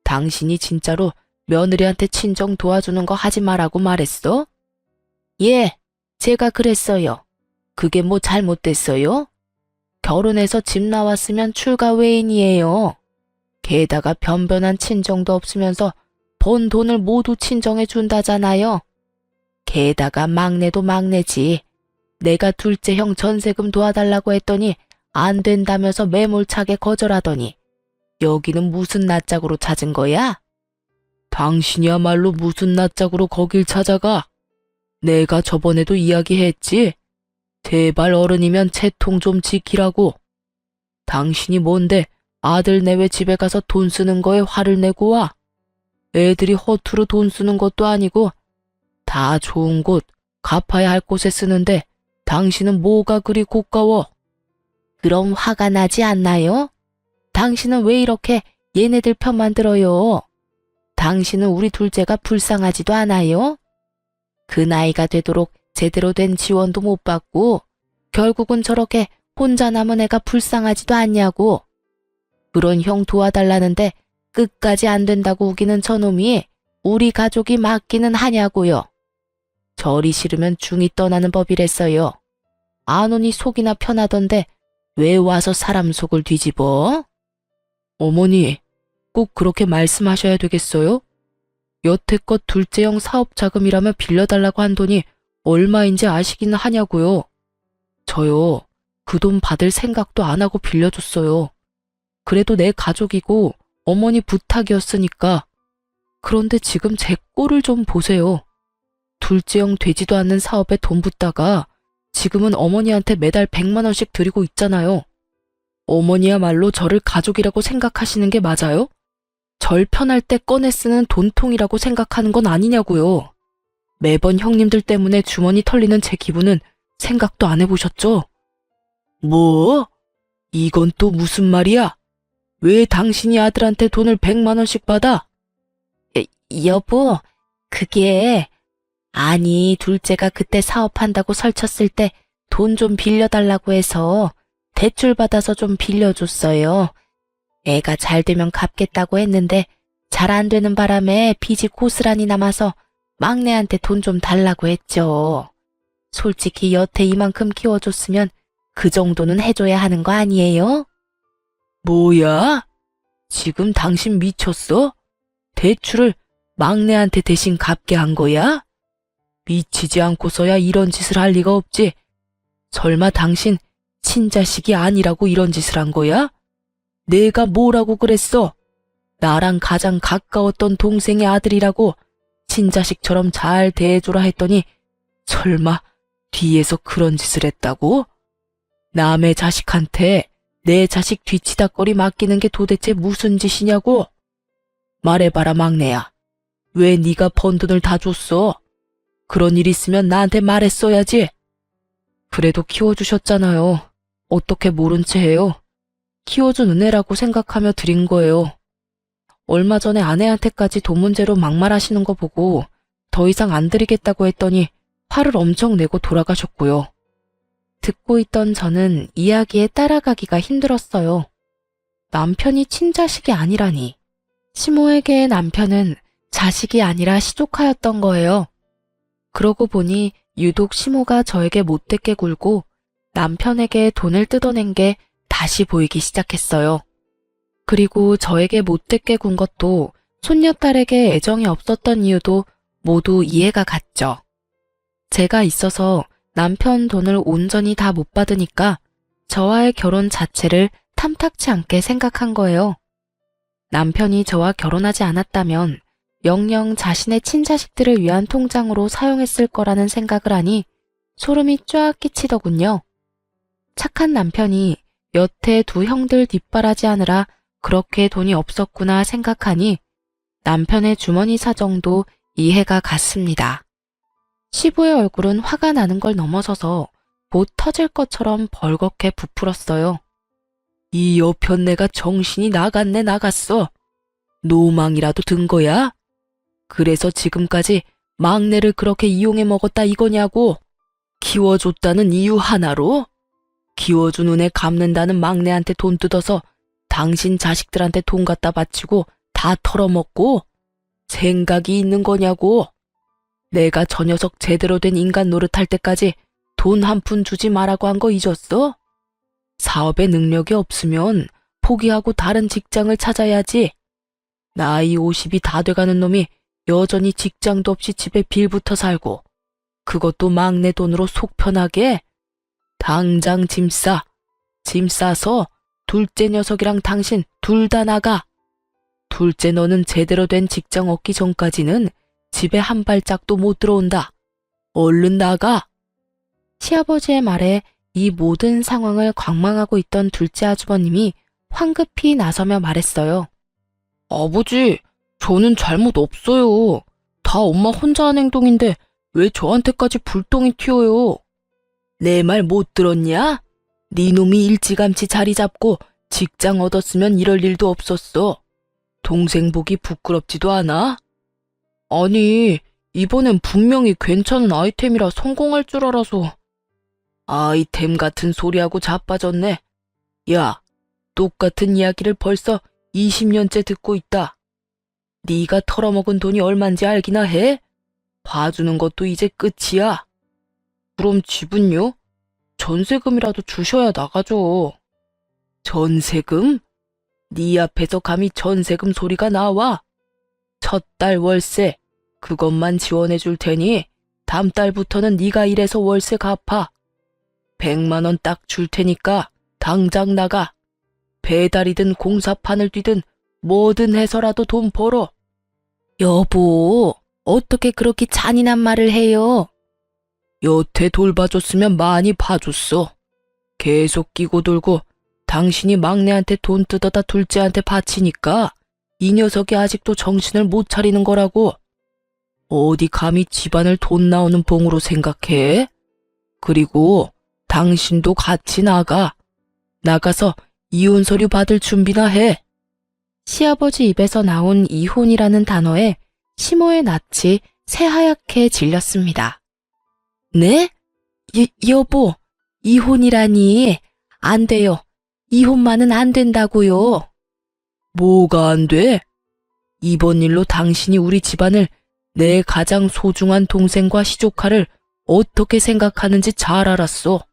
당신이 진짜로 며느리한테 친정 도와주는 거 하지 말라고 말했어? 예, 제가 그랬어요. 그게 뭐 잘못됐어요? 결혼해서 집 나왔으면 출가 외인이에요. 게다가 변변한 친정도 없으면서 번 돈을 모두 친정해 준다잖아요. 게다가 막내도 막내지. 내가 둘째 형 전세금 도와달라고 했더니 안 된다면서 매몰차게 거절하더니 여기는 무슨 낯짝으로 찾은 거야? 당신이야말로 무슨 낯짝으로 거길 찾아가? 내가 저번에도 이야기했지. 제발 어른이면 채통 좀 지키라고. 당신이 뭔데 아들 내외 집에 가서 돈 쓰는 거에 화를 내고 와. 애들이 허투루 돈 쓰는 것도 아니고 다 좋은 곳, 갚아야 할 곳에 쓰는데 당신은 뭐가 그리 고가워? 그럼 화가 나지 않나요? 당신은 왜 이렇게 얘네들 편만 들어요? 당신은 우리 둘째가 불쌍하지도 않아요? 그 나이가 되도록 제대로 된 지원도 못 받고 결국은 저렇게 혼자 남은 애가 불쌍하지도 않냐고. 그런 형 도와달라는데 끝까지 안 된다고 우기는 저놈이 우리 가족이 맞기는 하냐고요. 저리 싫으면 중이 떠나는 법이랬어요. 안 오니 속이나 편하던데 왜 와서 사람 속을 뒤집어? 어머니, 꼭 그렇게 말씀하셔야 되겠어요? 여태껏 둘째 형 사업 자금이라며 빌려달라고 한 돈이 얼마인지 아시기는 하냐고요. 저요, 그 돈 받을 생각도 안 하고 빌려줬어요. 그래도 내 가족이고 어머니 부탁이었으니까. 그런데 지금 제 꼴을 좀 보세요. 둘째 형 되지도 않는 사업에 돈 붓다가 지금은 어머니한테 매달 100만 원씩 드리고 있잖아요. 어머니야말로 저를 가족이라고 생각하시는 게 맞아요? 절 편할 때 꺼내 쓰는 돈통이라고 생각하는 건 아니냐고요. 매번 형님들 때문에 주머니 털리는 제 기분은 생각도 안 해보셨죠? 뭐? 이건 또 무슨 말이야? 왜 당신이 아들한테 돈을 100만 원씩 받아? 여보, 그게... 아니, 둘째가 그때 사업한다고 설쳤을 때 돈 좀 빌려달라고 해서 대출 받아서 좀 빌려줬어요. 애가 잘 되면 갚겠다고 했는데 잘 안 되는 바람에 빚이 고스란히 남아서 막내한테 돈 좀 달라고 했죠. 솔직히 여태 이만큼 키워줬으면 그 정도는 해줘야 하는 거 아니에요? 뭐야? 지금 당신 미쳤어? 대출을 막내한테 대신 갚게 한 거야? 미치지 않고서야 이런 짓을 할 리가 없지. 설마 당신 친자식이 아니라고 이런 짓을 한 거야? 내가 뭐라고 그랬어? 나랑 가장 가까웠던 동생의 아들이라고 친자식처럼 잘 대해줘라 했더니 설마 뒤에서 그런 짓을 했다고? 남의 자식한테 내 자식 뒤치다꺼리 맡기는 게 도대체 무슨 짓이냐고? 말해봐라 막내야. 왜 네가 번 돈을 다 줬어? 그런 일 있으면 나한테 말했어야지. 그래도 키워주셨잖아요. 어떻게 모른 채 해요? 키워준 은혜라고 생각하며 드린 거예요. 얼마 전에 아내한테까지 돈 문제로 막말하시는 거 보고 더 이상 안 드리겠다고 했더니 화를 엄청 내고 돌아가셨고요. 듣고 있던 저는 이야기에 따라가기가 힘들었어요. 남편이 친자식이 아니라니. 시모에게의 남편은 자식이 아니라 시조카였던 거예요. 그러고 보니 유독 시모가 저에게 못되게 굴고 남편에게 돈을 뜯어낸 게 다시 보이기 시작했어요. 그리고 저에게 못되게 군 것도 손녀딸에게 애정이 없었던 이유도 모두 이해가 갔죠. 제가 있어서 남편 돈을 온전히 다 못 받으니까 저와의 결혼 자체를 탐탁치 않게 생각한 거예요. 남편이 저와 결혼하지 않았다면 영영 자신의 친자식들을 위한 통장으로 사용했을 거라는 생각을 하니 소름이 쫙 끼치더군요. 착한 남편이 여태 두 형들 뒷바라지하느라 그렇게 돈이 없었구나 생각하니 남편의 주머니 사정도 이해가 갔습니다. 시부의 얼굴은 화가 나는 걸 넘어서서 못 터질 것처럼 벌겋게 부풀었어요. 이 여편네가 정신이 나갔네 나갔어. 노망이라도 든 거야? 그래서 지금까지 막내를 그렇게 이용해 먹었다 이거냐고? 키워줬다는 이유 하나로? 키워준 은혜 갚는다는 막내한테 돈 뜯어서 당신 자식들한테 돈 갖다 바치고 다 털어먹고? 생각이 있는 거냐고? 내가 저 녀석 제대로 된 인간 노릇할 때까지 돈 한 푼 주지 말라고 한 거 잊었어? 사업에 능력이 없으면 포기하고 다른 직장을 찾아야지. 나이 50이 다 돼가는 놈이 여전히 직장도 없이 집에 빌붙어 살고 그것도 막내 돈으로 속 편하게? 당장 짐 싸. 짐 싸서 둘째 녀석이랑 당신 둘 다 나가. 둘째 너는 제대로 된 직장 얻기 전까지는 집에 한 발짝도 못 들어온다. 얼른 나가. 시아버지의 말에 이 모든 상황을 관망하고 있던 둘째 아주버님이 황급히 나서며 말했어요. 아버지, 저는 잘못 없어요. 다 엄마 혼자 한 행동인데 왜 저한테까지 불똥이 튀어요? 내 말 못 들었냐? 네 놈이 일찌감치 자리 잡고 직장 얻었으면 이럴 일도 없었어. 동생 보기 부끄럽지도 않아? 아니, 이번엔 분명히 괜찮은 아이템이라 성공할 줄 알아서. 아이템 같은 소리하고 자빠졌네. 야, 똑같은 이야기를 벌써 20년째 듣고 있다. 네가 털어먹은 돈이 얼만지 알기나 해? 봐주는 것도 이제 끝이야. 그럼 집은요? 전세금이라도 주셔야 나가죠. 전세금? 네 앞에서 감히 전세금 소리가 나와? 첫 달 월세, 그것만 지원해 줄 테니 다음 달부터는 네가 일해서 월세 갚아. 100만 원 딱 줄 테니까 당장 나가. 배달이든 공사판을 뛰든 뭐든 해서라도 돈 벌어. 여보, 어떻게 그렇게 잔인한 말을 해요? 여태 돌봐줬으면 많이 봐줬어. 계속 끼고 돌고 당신이 막내한테 돈 뜯어다 둘째한테 바치니까 이 녀석이 아직도 정신을 못 차리는 거라고. 어디 감히 집안을 돈 나오는 봉으로 생각해? 그리고 당신도 같이 나가. 나가서 이혼 서류 받을 준비나 해. 시아버지 입에서 나온 이혼이라는 단어에 시모의 낯이 새하얗게 질렸습니다. 네? 여보, 이혼이라니. 안 돼요. 이혼만은 안 된다고요. 뭐가 안 돼? 이번 일로 당신이 우리 집안을 내 가장 소중한 동생과 시조카를 어떻게 생각하는지 잘 알았어.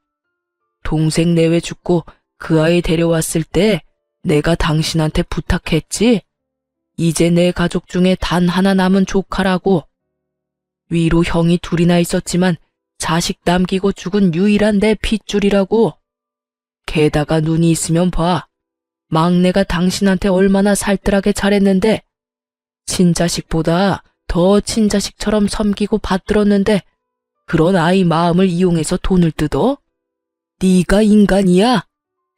동생 내외 죽고 그 아이 데려왔을 때 내가 당신한테 부탁했지. 이제 내 가족 중에 단 하나 남은 조카라고. 위로 형이 둘이나 있었지만 자식 남기고 죽은 유일한 내 핏줄이라고. 게다가 눈이 있으면 봐. 막내가 당신한테 얼마나 살뜰하게 잘했는데 친자식보다 더 친자식처럼 섬기고 받들었는데 그런 아이 마음을 이용해서 돈을 뜯어? 네가 인간이야?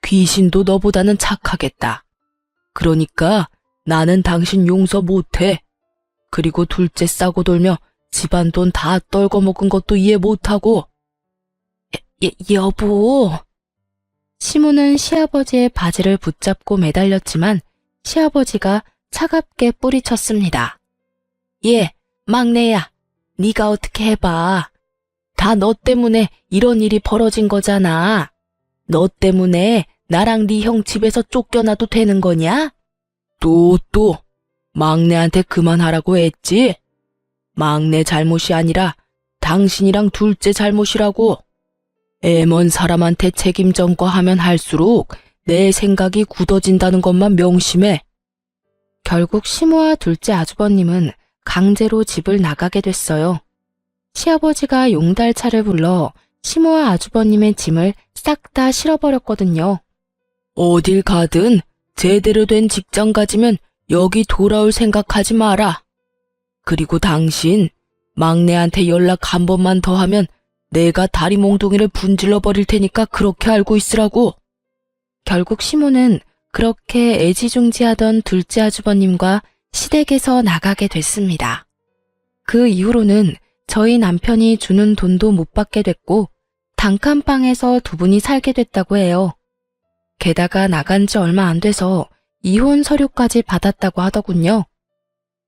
귀신도 너보다는 착하겠다. 그러니까 나는 당신 용서 못해. 그리고 둘째 싸고 돌며 집안 돈 다 떨궈먹은 것도 이해 못하고. 여보. 시모는 시아버지의 바지를 붙잡고 매달렸지만 시아버지가 차갑게 뿌리쳤습니다. 예, 막내야. 네가 어떻게 해봐. 다 너 때문에 이런 일이 벌어진 거잖아. 너 때문에 나랑 네 형 집에서 쫓겨나도 되는 거냐? 또 막내한테 그만하라고 했지? 막내 잘못이 아니라 당신이랑 둘째 잘못이라고. 애먼 사람한테 책임 전가하면 할수록 내 생각이 굳어진다는 것만 명심해. 결국 시모와 둘째 아주버님은 강제로 집을 나가게 됐어요. 시아버지가 용달차를 불러 시모와 아주버님의 짐을 싹 다 실어버렸거든요. 어딜 가든 제대로 된 직장 가지면 여기 돌아올 생각하지 마라. 그리고 당신, 막내한테 연락 한 번만 더 하면 내가 다리 몽둥이를 분질러 버릴 테니까 그렇게 알고 있으라고. 결국 시모는 그렇게 애지중지하던 둘째 아주버님과 시댁에서 나가게 됐습니다. 그 이후로는 저희 남편이 주는 돈도 못 받게 됐고 단칸방에서 두 분이 살게 됐다고 해요. 게다가 나간 지 얼마 안 돼서 이혼 서류까지 받았다고 하더군요.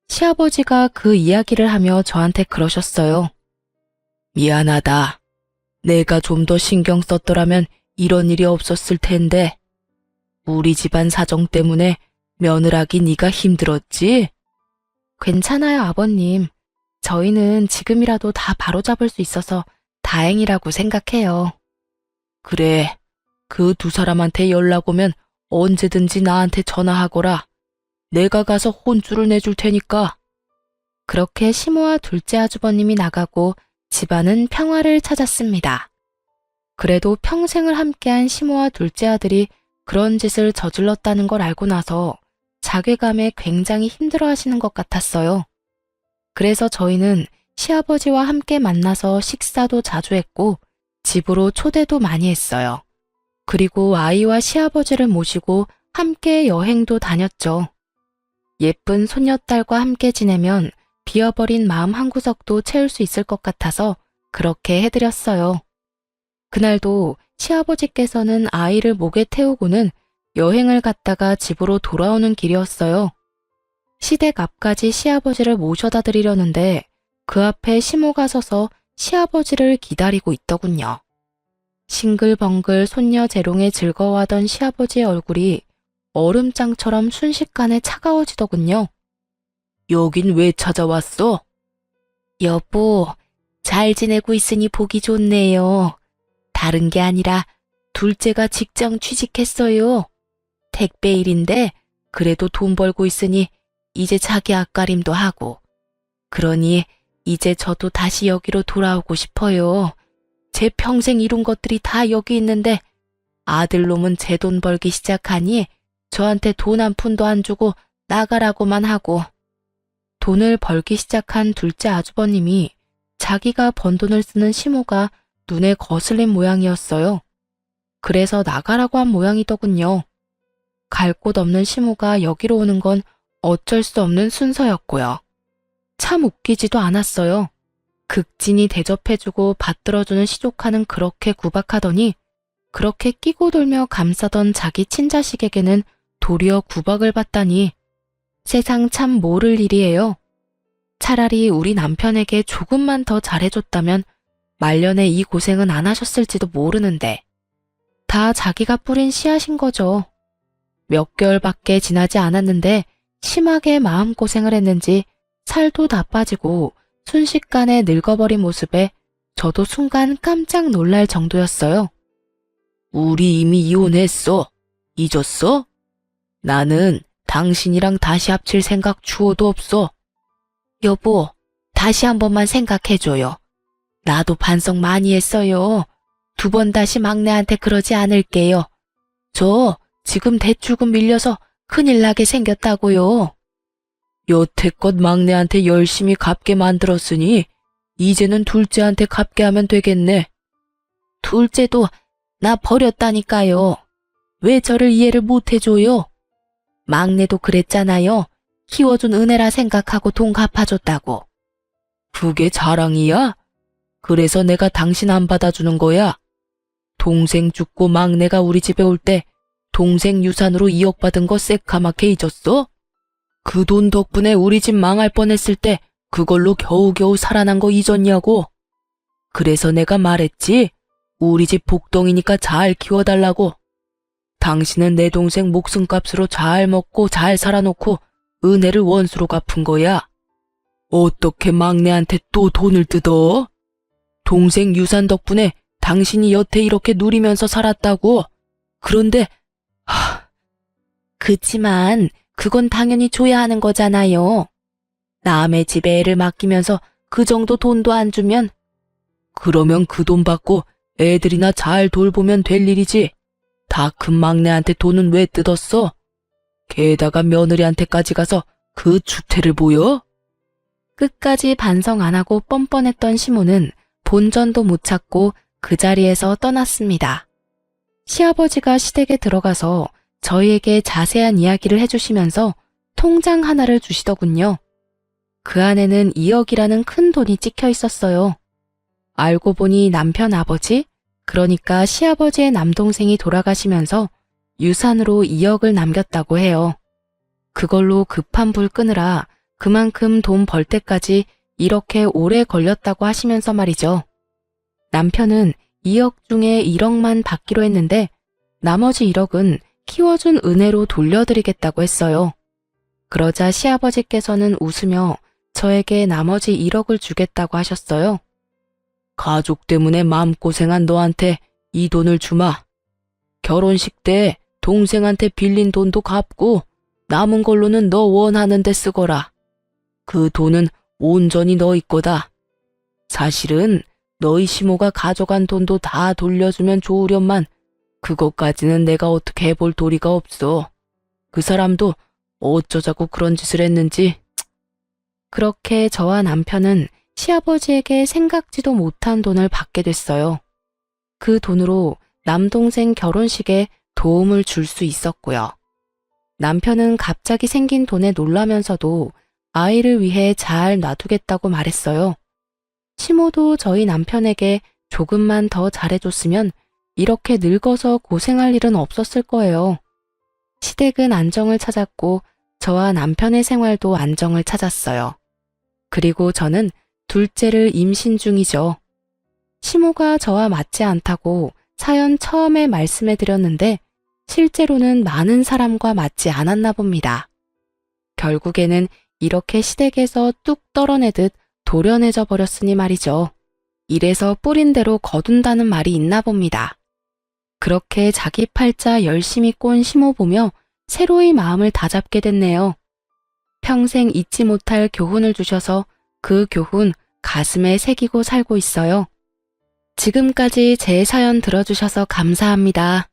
시아버지가 그 이야기를 하며 저한테 그러셨어요. 미안하다. 내가 좀 더 신경 썼더라면 이런 일이 없었을 텐데. 우리 집안 사정 때문에 며느라기 네가 힘들었지? 괜찮아요, 아버님. 저희는 지금이라도 다 바로잡을 수 있어서 다행이라고 생각해요. 그래, 그 두 사람한테 연락 오면 언제든지 나한테 전화하거라. 내가 가서 혼쭐을 내줄 테니까. 그렇게 시모와 둘째 아주버님이 나가고 집안은 평화를 찾았습니다. 그래도 평생을 함께한 시모와 둘째 아들이 그런 짓을 저질렀다는 걸 알고 나서 자괴감에 굉장히 힘들어하시는 것 같았어요. 그래서 저희는 시아버지와 함께 만나서 식사도 자주 했고 집으로 초대도 많이 했어요. 그리고 아이와 시아버지를 모시고 함께 여행도 다녔죠. 예쁜 손녀딸과 함께 지내면 비어버린 마음 한구석도 채울 수 있을 것 같아서 그렇게 해드렸어요. 그날도 시아버지께서는 아이를 목에 태우고는 여행을 갔다가 집으로 돌아오는 길이었어요. 시댁 앞까지 시아버지를 모셔다 드리려는데 그 앞에 시모가 서서 시아버지를 기다리고 있더군요. 싱글벙글 손녀 재롱에 즐거워하던 시아버지의 얼굴이 얼음장처럼 순식간에 차가워지더군요. 여긴 왜 찾아왔어? 여보, 잘 지내고 있으니 보기 좋네요. 다른 게 아니라 둘째가 직장 취직했어요. 택배 일인데 그래도 돈 벌고 있으니 이제 자기 앞가림도 하고. 그러니 이제 저도 다시 여기로 돌아오고 싶어요. 제 평생 이룬 것들이 다 여기 있는데 아들놈은 제 돈 벌기 시작하니 저한테 돈 한 푼도 안 주고 나가라고만 하고. 돈을 벌기 시작한 둘째 아주버님이 자기가 번 돈을 쓰는 시모가 눈에 거슬린 모양이었어요. 그래서 나가라고 한 모양이더군요. 갈 곳 없는 시모가 여기로 오는 건 어쩔 수 없는 순서였고요. 참 웃기지도 않았어요. 극진히 대접해주고 받들어주는 시조카는 그렇게 구박하더니 그렇게 끼고 돌며 감싸던 자기 친자식에게는 도리어 구박을 받다니 세상 참 모를 일이에요. 차라리 우리 남편에게 조금만 더 잘해줬다면 말년에 이 고생은 안 하셨을지도 모르는데 다 자기가 뿌린 씨앗인 거죠. 몇 개월밖에 지나지 않았는데 심하게 마음고생을 했는지 살도 다 빠지고 순식간에 늙어버린 모습에 저도 순간 깜짝 놀랄 정도였어요. 우리 이미 이혼했어. 잊었어? 나는 당신이랑 다시 합칠 생각 추호도 없어. 여보, 다시 한 번만 생각해줘요. 나도 반성 많이 했어요. 2번 다시 막내한테 그러지 않을게요. 저 지금 대출금 밀려서 큰일 나게 생겼다고요. 여태껏 막내한테 열심히 갚게 만들었으니 이제는 둘째한테 갚게 하면 되겠네. 둘째도 나 버렸다니까요. 왜 저를 이해를 못 해줘요? 막내도 그랬잖아요. 키워준 은혜라 생각하고 돈 갚아줬다고. 그게 자랑이야? 그래서 내가 당신 안 받아주는 거야. 동생 죽고 막내가 우리 집에 올 때 동생 유산으로 2억 받은 거 새까맣게 잊었어? 그 돈 덕분에 우리 집 망할 뻔했을 때 그걸로 겨우겨우 살아난 거 잊었냐고. 그래서 내가 말했지. 우리 집 복덩이니까 잘 키워달라고. 당신은 내 동생 목숨값으로 잘 먹고 잘 살아놓고 은혜를 원수로 갚은 거야. 어떻게 막내한테 또 돈을 뜯어? 동생 유산 덕분에 당신이 여태 이렇게 누리면서 살았다고. 그런데 그치만 그건 당연히 줘야 하는 거잖아요. 남의 집에 애를 맡기면서 그 정도 돈도 안 주면. 그러면 그 돈 받고 애들이나 잘 돌보면 될 일이지. 다 큰 막내한테 돈은 왜 뜯었어? 게다가 며느리한테까지 가서 그 추태를 보여? 끝까지 반성 안 하고 뻔뻔했던 시모는 본전도 못 찾고 그 자리에서 떠났습니다. 시아버지가 시댁에 들어가서 저희에게 자세한 이야기를 해주시면서 통장 하나를 주시더군요. 그 안에는 2억이라는 큰 돈이 찍혀 있었어요. 알고 보니 남편 아버지, 그러니까 시아버지의 남동생이 돌아가시면서 유산으로 2억을 남겼다고 해요. 그걸로 급한 불 끄느라 그만큼 돈 벌 때까지 이렇게 오래 걸렸다고 하시면서 말이죠. 남편은 2억 중에 1억만 받기로 했는데 나머지 1억은 키워준 은혜로 돌려드리겠다고 했어요. 그러자 시아버지께서는 웃으며 저에게 나머지 1억을 주겠다고 하셨어요. 가족 때문에 마음고생한 너한테 이 돈을 주마. 결혼식 때 동생한테 빌린 돈도 갚고 남은 걸로는 너 원하는 데 쓰거라. 그 돈은 온전히 너희 거다. 사실은 너희 시모가 가져간 돈도 다 돌려주면 좋으련만 그것까지는 내가 어떻게 해볼 도리가 없어. 그 사람도 어쩌자고 그런 짓을 했는지. 그렇게 저와 남편은 시아버지에게 생각지도 못한 돈을 받게 됐어요. 그 돈으로 남동생 결혼식에 도움을 줄 수 있었고요. 남편은 갑자기 생긴 돈에 놀라면서도 아이를 위해 잘 놔두겠다고 말했어요. 시모도 저희 남편에게 조금만 더 잘해줬으면 이렇게 늙어서 고생할 일은 없었을 거예요. 시댁은 안정을 찾았고 저와 남편의 생활도 안정을 찾았어요. 그리고 저는 둘째를 임신 중이죠. 시모가 저와 맞지 않다고 사연 처음에 말씀해 드렸는데 실제로는 많은 사람과 맞지 않았나 봅니다. 결국에는 이렇게 시댁에서 뚝 떨어내듯 도련해져 버렸으니 말이죠. 이래서 뿌린 대로 거둔다는 말이 있나 봅니다. 그렇게 자기 팔자 열심히 꼰 시모 보며 새로이 마음을 다잡게 됐네요. 평생 잊지 못할 교훈을 주셔서 그 교훈 가슴에 새기고 살고 있어요. 지금까지 제 사연 들어주셔서 감사합니다.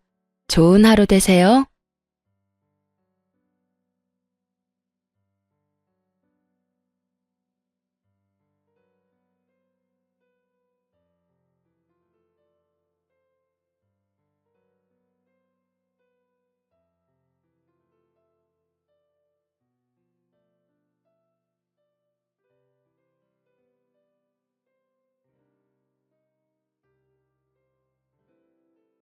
좋은 하루 되세요.